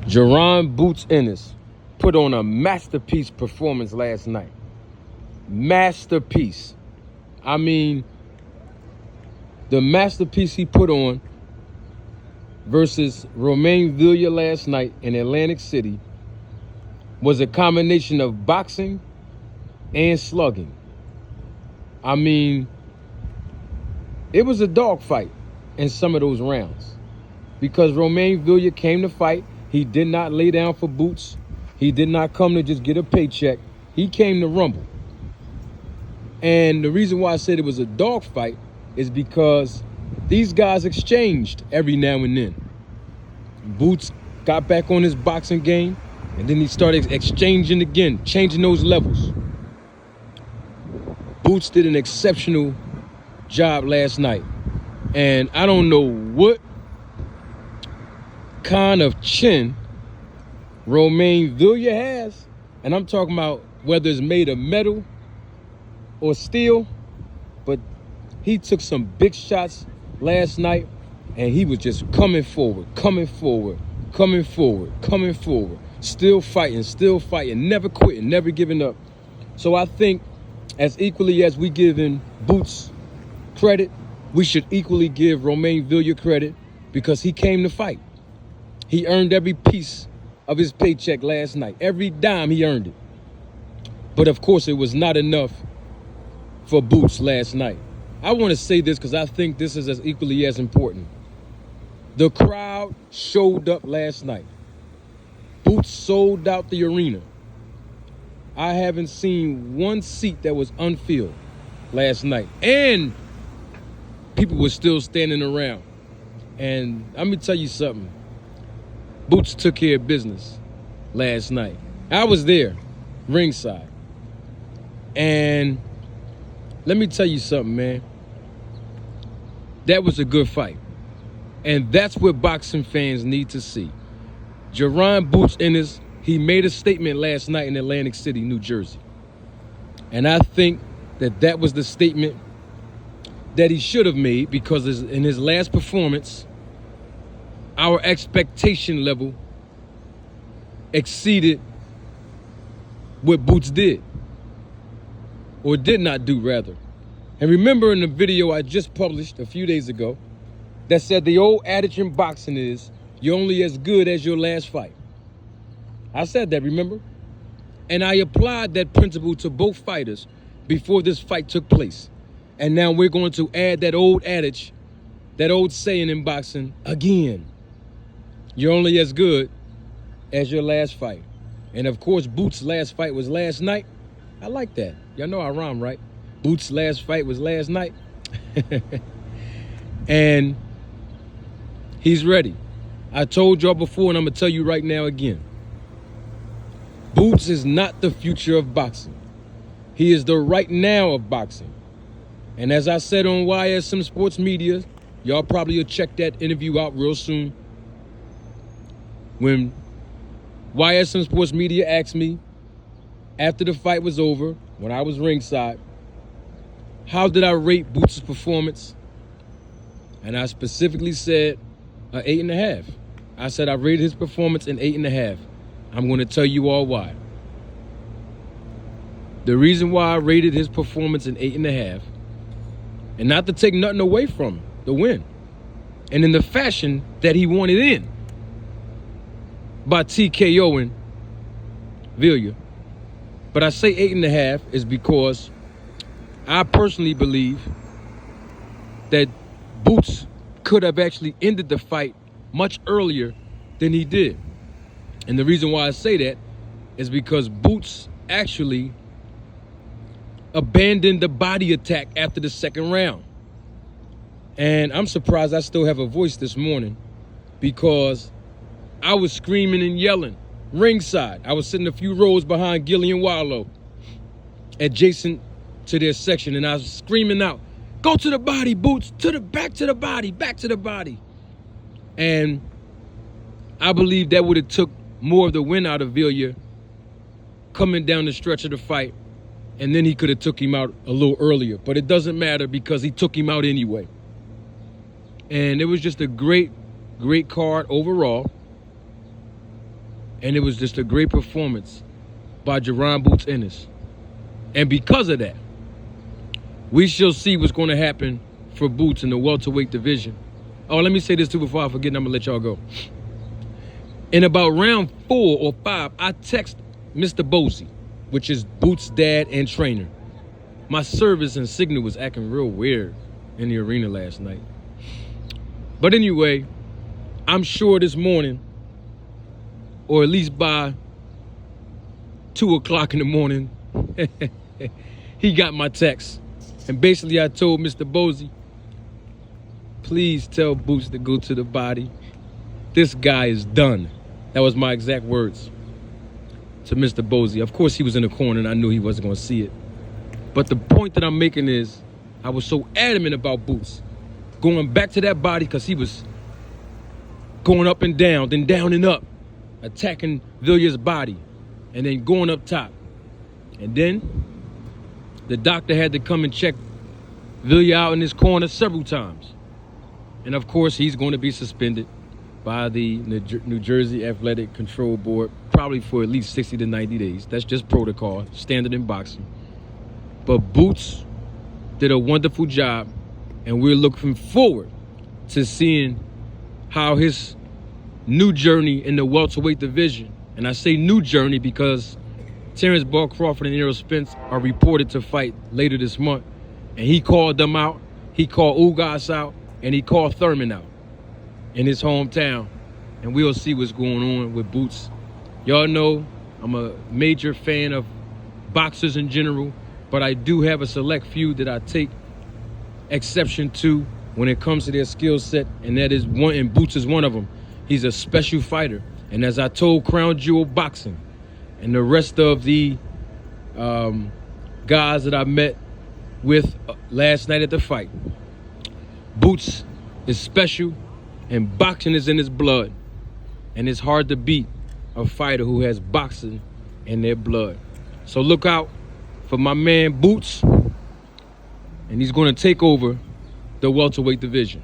Jaron Ennis put on a masterpiece performance last night. Masterpiece. I mean, the masterpiece he put on versus Roiman last night in Atlantic City was a combination of boxing and slugging. I mean, it was a dogfight in some of those rounds because Roiman came to fight. He did not lay down for Boots. He did not come to just get a paycheck. He came to rumble. And the reason why I said it was a dogfight is because these guys exchanged every now and then. Boots got back on his boxing game, and then he started exchanging again, changing those levels. Boots did an exceptional job last night. And I don't know what kind of chin Roiman has, and I'm talking about whether it's made of metal or steel, but he took some big shots last night, and he was just coming forward, still fighting, never quitting, never giving up. So I think as equally as we giving Boots credit, we should equally give Roiman credit because he came to fight. He earned every piece of his paycheck last night. Every dime he earned it. But of course, it was not enough for Boots last night. I want to say this because I think this is as equally as important. The crowd showed up last night. Boots sold out the arena. I haven't seen one seat that was unfilled last night. And people were still standing around. And let me tell you something. Boots took care of business last night. I was there, ringside. And let me tell you something, man. That was a good fight. And that's what boxing fans need to see. Jaron Ennis, he made a statement last night in Atlantic City, New Jersey. And I think that was the statement that he should have made because in his last performance, our expectation level exceeded what Boots did, or did not do, rather. And remember in the video I just published a few days ago that said the old adage in boxing is, you're only as good as your last fight. I said that, remember? And I applied that principle to both fighters before this fight took place. And now we're going to add that old adage, that old saying in boxing again. You're only as good as your last fight. And of course, Boots' last fight was last night. I like that. Y'all know I rhyme, right? Boots' last fight was last night. And he's ready. I told y'all before, and I'm going to tell you right now again. Boots is not the future of boxing. He is the right now of boxing. And as I said on YSM Sports Media, y'all probably will check that interview out real soon. When YSM Sports Media asked me after the fight was over, when I was ringside, how did I rate Boots' performance? And I specifically said 8.5. I said I rated his performance an 8.5. I'm going to tell you all why. The reason why I rated his performance an 8.5, and not to take nothing away from the win, and in the fashion that he won it in, by TKOing Villia. But I say 8.5 is because I personally believe that Boots could have actually ended the fight much earlier than he did. And the reason why I say that is because Boots actually abandoned the body attack after the second round. And I'm surprised I still have a voice this morning because I was screaming and yelling ringside. I was sitting a few rows behind Gilly and Wallow, adjacent to their section, and I was screaming out, "Go to the body, Boots, back to the body." And I believe that would have took more of the win out of Villia coming down the stretch of the fight, and then he could have took him out a little earlier. But it doesn't matter because he took him out anyway. And it was just a great card overall. And it was just a great performance by Jaron Boots Ennis. And because of that, we shall see what's going to happen for Boots in the welterweight division. Oh, let me say this too before I forget, and I'm going to let y'all go. In about round 4 or 5, I text Mr. Bosey, which is Boots' dad and trainer. My service and signal was acting real weird in the arena last night. But anyway, I'm sure this morning, or at least by 2 o'clock in the morning, he got my text. And basically I told Mr. Bosey, please tell Boots to go to the body. This guy is done. That was my exact words to Mr. Bosey. Of course, he was in the corner and I knew he wasn't going to see it. But the point that I'm making is I was so adamant about Boots going back to that body because he was going up and down, then down and up, attacking Villiers' body, and then going up top. And then the doctor had to come and check Villiers out in his corner several times. And of course, he's going to be suspended by the New Jersey Athletic Control Board, probably for at least 60 to 90 days. That's just protocol, standard in boxing. But Boots did a wonderful job, and we're looking forward to seeing how his new journey in the welterweight division, and I say new journey because Terrence Ball Crawford and Errol Spence are reported to fight later this month, and he called them out, he called Ugas out, and he called Thurman out in his hometown, and we'll see what's going on with Boots. Y'all know I'm a major fan of boxers in general, but I do have a select few that I take exception to when it comes to their skill set, and that is one, and Boots is one of them. He's a special fighter, and as I told Crown Jewel Boxing and the rest of the guys that I met with last night at the fight, Boots is special, and boxing is in his blood, and it's hard to beat a fighter who has boxing in their blood. So look out for my man Boots, and he's going to take over the welterweight division.